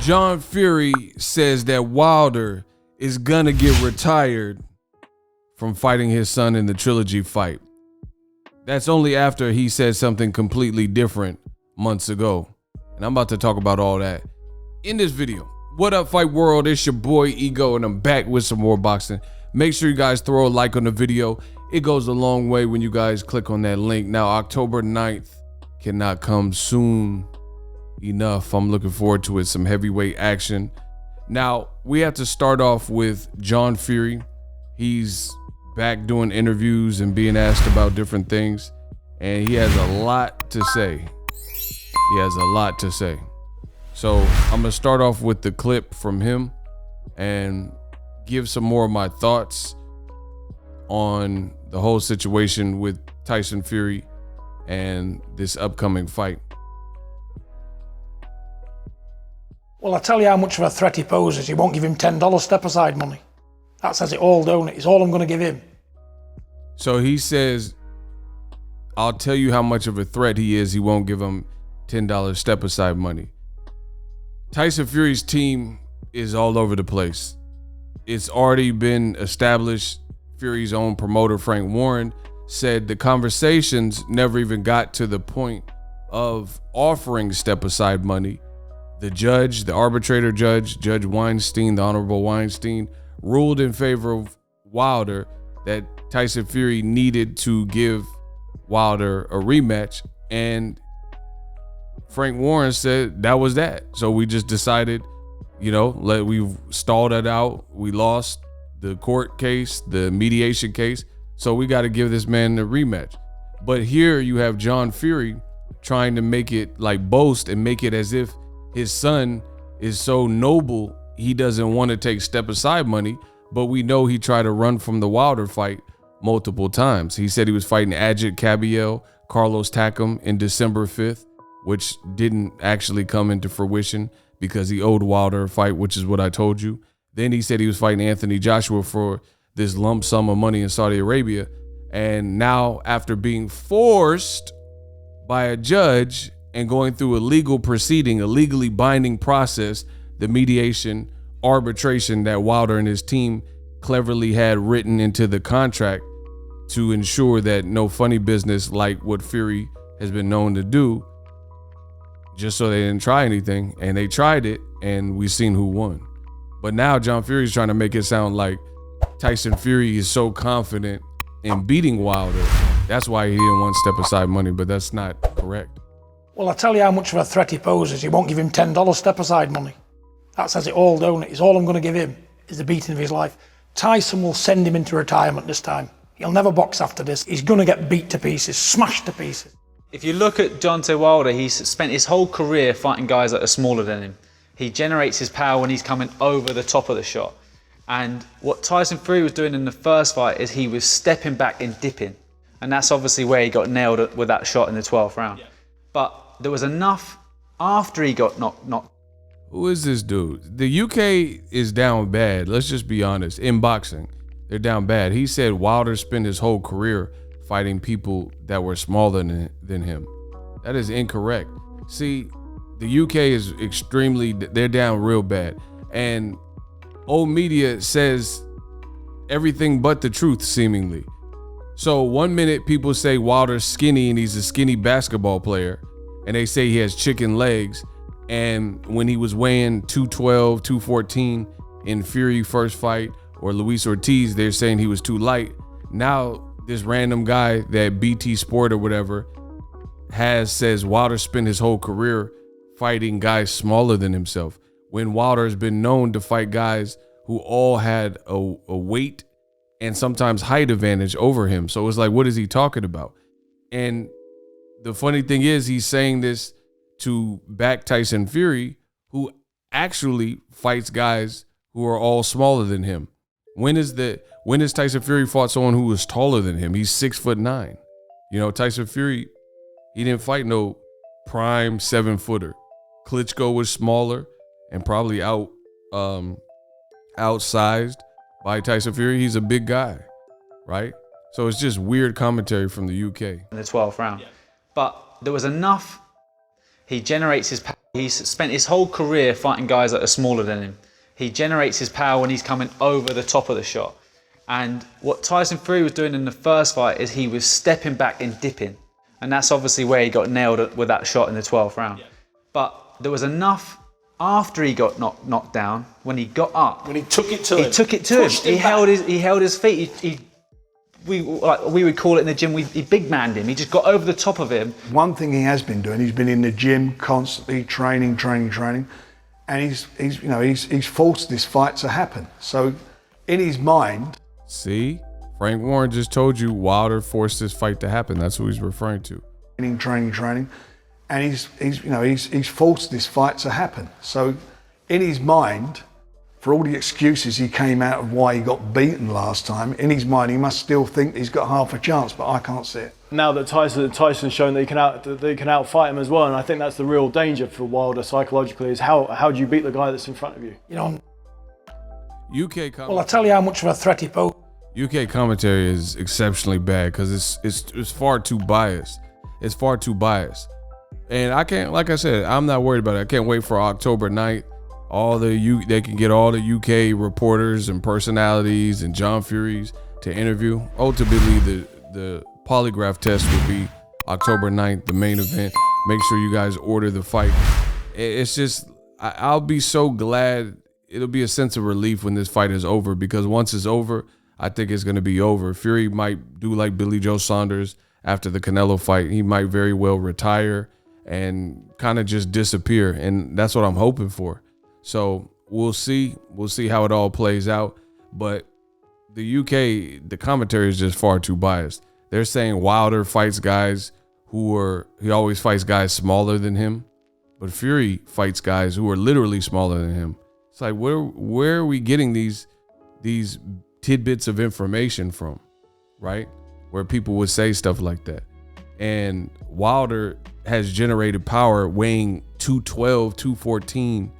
John Fury says that Wilder is gonna get retired from fighting his son in the trilogy fight. That's only after he said something completely different months ago. And I'm about to talk about all that in this video. What up, Fight World? It's your boy Ego, and I'm back with some more boxing. Make sure you guys throw a like on the video. It goes a long way when you guys click on that link. Now, October 9th cannot come soon enough. I'm looking forward to it. Some heavyweight action. Now, we have to start off with John Fury. He's back doing interviews and being asked about different things, and he has a lot to say. So I'm gonna start off with the clip from him and give some more of my thoughts on the whole situation with Tyson Fury and this upcoming fight. Well, I tell you how much of a threat he poses. He won't give him $10 step-aside money. That says it all, don't it? It's all I'm going to give him. So he says, I'll tell you how much of a threat he is. He won't give him $10 step-aside money. Tyson Fury's team is all over the place. It's already been established. Fury's own promoter, Frank Warren, said the conversations never even got to the point of offering step-aside money. The judge, the arbitrator judge, Judge Weinstein, the Honorable Weinstein, ruled in favor of Wilder that Tyson Fury needed to give Wilder a rematch, and Frank Warren said that was that. So we just decided, we've stalled it out. We lost the court case, the mediation case, so we got to give this man the rematch. But here you have John Fury trying to make it like boast and make it as if his son is so noble he doesn't want to take step-aside money, but we know he tried to run from the Wilder fight multiple times. He said he was fighting Ajit Cabiel, Carlos Takam in December 5th, which didn't actually come into fruition because he owed Wilder a fight, which is what I told you. Then he said he was fighting Anthony Joshua for this lump sum of money in Saudi Arabia. And now, after being forced by a judge and going through a legal proceeding, a legally binding process, the mediation arbitration that Wilder and his team cleverly had written into the contract to ensure that no funny business like what Fury has been known to do, just so they didn't try anything. And they tried it, and we've seen who won. But now John Fury is trying to make it sound like Tyson Fury is so confident in beating Wilder. That's why he didn't want step-aside money, but that's not correct. Well, I tell you how much of a threat he poses. He won't give him $10 step-aside money. That says it all, don't it? It's all I'm going to give him is the beating of his life. Tyson will send him into retirement this time. He'll never box after this. He's going to get beat to pieces, smashed to pieces. If you look at Deontay Wilder, he's spent his whole career fighting guys that are smaller than him. He generates his power when he's coming over the top of the shot. And what Tyson Fury was doing in the first fight is he was stepping back and dipping. And that's obviously where he got nailed with that shot in the 12th round. Yeah. But there was enough after he got knocked. Who is this dude? The UK is down bad. Let's just be honest. In boxing, they're down bad. He said Wilder spent his whole career fighting people that were smaller than him. That is incorrect. See, the UK is they're down real bad. And old media says everything but the truth, seemingly. So 1 minute people say Wilder's skinny and he's a skinny basketball player, and they say he has chicken legs. And when he was weighing 212, 214 in Fury first fight, or Luis Ortiz, they're saying he was too light. Now this random guy that BT Sport or whatever says Wilder spent his whole career fighting guys smaller than himself, when Wilder has been known to fight guys who all had a weight and sometimes height advantage over him. So it's like, what is he talking about? And the funny thing is, he's saying this to back Tyson Fury, who actually fights guys who are all smaller than him. When has Tyson Fury fought someone who was taller than him? He's 6'9". Tyson Fury, he didn't fight no prime 7-footer. Klitschko was smaller and probably outsized by Tyson Fury. He's a big guy, right? So it's just weird commentary from the UK. In the 12th round. Yeah. But there was enough He generates his power. He's spent his whole career fighting guys that are smaller than him. He generates his power when he's coming over the top of the shot. And what Tyson Fury was doing in the first fight is he was stepping back and dipping. And that's obviously where he got nailed with that shot in the 12th round. Yeah. But there was enough after he got knocked down, when he got up. When he took it to him. He took it to him. He held his feet. We would call it in the gym, he big manned him. He just got over the top of him. One thing he has been doing, he's been in the gym constantly training, and he's forced this fight to happen. So in his mind, see, Frank Warren just told you Wilder forced this fight to happen. That's who he's referring to. Training, and he's forced this fight to happen. So in his mind, for all the excuses he came out of why he got beaten last time, in his mind he must still think he's got half a chance, but I can't see it. Now that Tyson's shown that he can outfight him as well, and I think that's the real danger for Wilder psychologically, is how do you beat the guy that's in front of you? You know, well, I tell you how much of a threat he posed. UK commentary is exceptionally bad because it's far too biased. It's far too biased. And I can't, like I said, I'm not worried about it. I can't wait for October 9th. They can get all the UK reporters and personalities and John Fury's to interview. Ultimately, the polygraph test will be October 9th, the main event. Make sure you guys order the fight. It's just, I'll be so glad. It'll be a sense of relief when this fight is over, because once it's over, I think it's going to be over. Fury might do like Billy Joe Saunders after the Canelo fight. He might very well retire and kind of just disappear. And that's what I'm hoping for. So we'll see. We'll see how it all plays out. But the UK, the commentary is just far too biased. They're saying Wilder fights guys he always fights guys smaller than him. But Fury fights guys who are literally smaller than him. It's like, where are we getting these tidbits of information from, right? Where people would say stuff like that. And Wilder has generated power weighing 212, 214.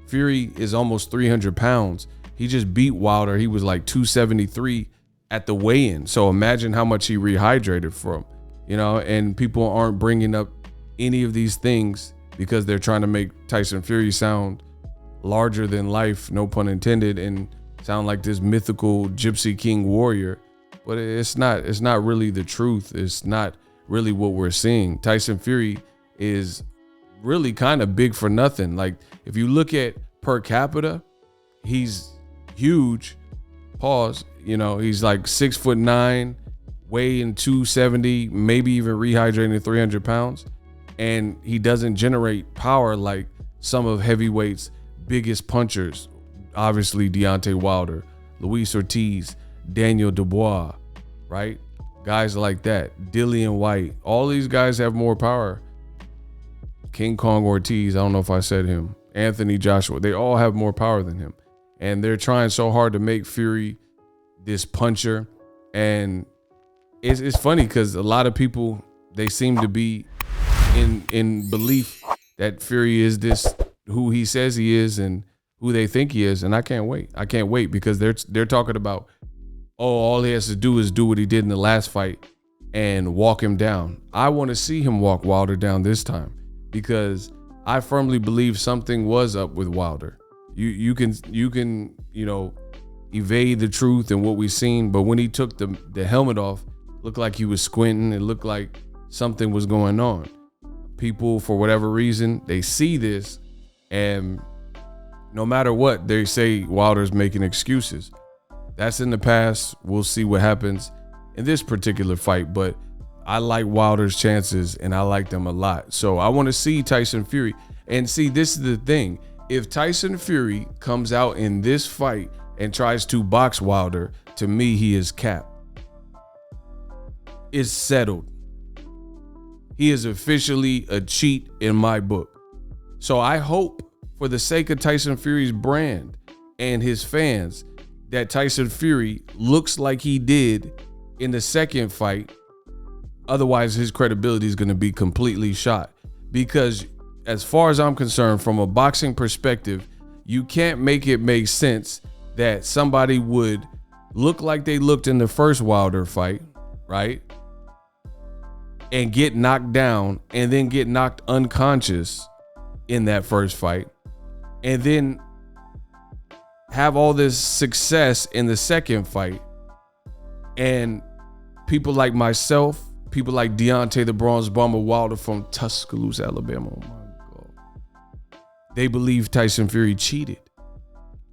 Fury is almost 300 pounds. He just beat Wilder. He was like 273 at the weigh-in. So imagine how much he rehydrated from, and people aren't bringing up any of these things because they're trying to make Tyson Fury sound larger than life, no pun intended, and sound like this mythical gypsy king warrior. But it's not really the truth. It's not really what we're seeing. Tyson Fury is really kind of big for nothing. Like, if you look at per capita, he's huge. Pause. He's like 6'9", weighing 270, maybe even rehydrating 300 pounds. And he doesn't generate power like some of heavyweight's biggest punchers. Obviously, Deontay Wilder, Luis Ortiz, Daniel Dubois, right? Guys like that. Dillian White. All these guys have more power. King Kong Ortiz, I don't know if I said him. Anthony Joshua. They all have more power than him. And they're trying so hard to make Fury this puncher. And it's funny because a lot of people, they seem to be in belief that Fury is this, who he says he is and who they think he is. And I can't wait. I can't wait because they're talking about, all he has to do is do what he did in the last fight and walk him down. I want to see him walk Wilder down this time, because I firmly believe something was up with Wilder. You can evade the truth and what we've seen, but when he took the helmet off, it looked like he was squinting. It looked like something was going on. People, for whatever reason, they see this, and no matter what, they say Wilder's making excuses. That's in the past. We'll see what happens in this particular fight, but I like Wilder's chances, and I like them a lot. So I want to see Tyson Fury. And see, this is the thing. If Tyson Fury comes out in this fight and tries to box Wilder, to me, he is capped. It's settled. He is officially a cheat in my book. So I hope, for the sake of Tyson Fury's brand and his fans, that Tyson Fury looks like he did in the second fight. Otherwise, his credibility is going to be completely shot. Because as far as I'm concerned, from a boxing perspective, you can't make it make sense that somebody would look like they looked in the first Wilder fight, right? and get knocked down and then get knocked unconscious in that first fight, and then have all this success in the second fight, and people like myself, people like Deontay the Bronze Bomber Wilder from Tuscaloosa, Alabama, oh my God, they believe Tyson Fury cheated.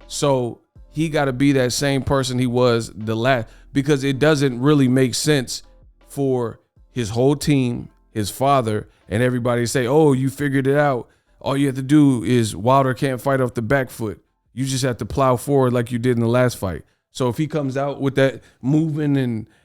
So he got to be that same person he was the last, because it doesn't really make sense for his whole team, his father, and everybody to say, oh, you figured it out. All you have to do is Wilder can't fight off the back foot. You just have to plow forward like you did in the last fight. So if he comes out with that moving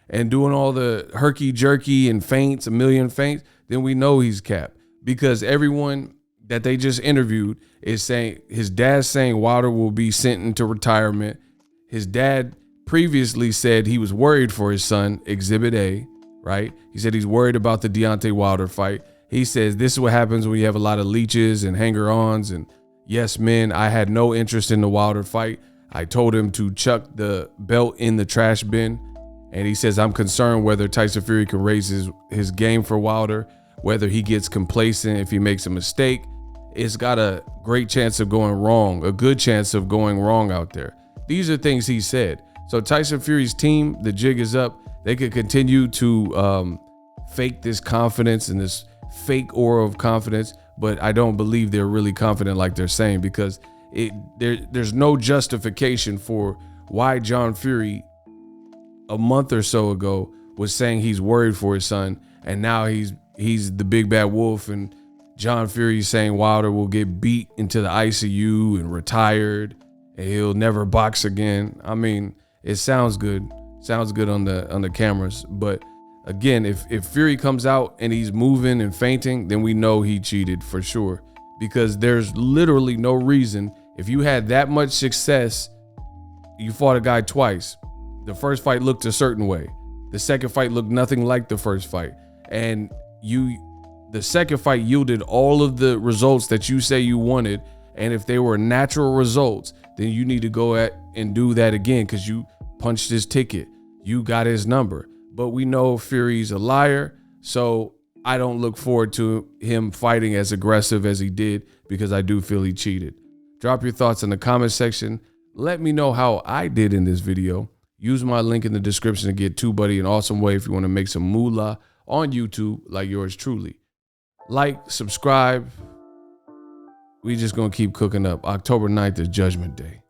and doing all the herky jerky and feints, a million feints, then we know he's capped, because everyone that they just interviewed is saying, his dad's saying Wilder will be sent into retirement. His dad previously said he was worried for his son, Exhibit A, right? He said he's worried about the Deontay Wilder fight. He says this is what happens when you have a lot of leeches and hanger-ons and yes men. I had no interest in the Wilder fight. I told him to chuck the belt in the trash bin. And he says, I'm concerned whether Tyson Fury can raise his game for Wilder, whether he gets complacent if he makes a mistake. It's got a great chance of going wrong, a good chance of going wrong out there. These are things he said. So Tyson Fury's team, the jig is up. They could continue to fake this confidence and this fake aura of confidence, but I don't believe they're really confident like they're saying, because there's no justification for why John Fury a month or so ago was saying he's worried for his son, and now he's the big bad wolf, and John Fury is saying Wilder will get beat into the ICU and retired and he'll never box again. I mean, it sounds good on the cameras, but again, if Fury comes out and he's moving and fainting, then we know he cheated for sure, because there's literally no reason. If you had that much success, you fought a guy twice. The first fight looked a certain way. The second fight looked nothing like the first fight. And the second fight yielded all of the results that you say you wanted. And if they were natural results, then you need to go and do that again, because you punched his ticket. You got his number. But we know Fury's a liar, so I don't look forward to him fighting as aggressive as he did, because I do feel he cheated. Drop your thoughts in the comment section. Let me know how I did in this video. Use my link in the description to get TUBEBUDDY, an awesome way if you want to make some moolah on YouTube like yours truly. Like, subscribe. We just going to keep cooking up. October 9th is Judgment Day.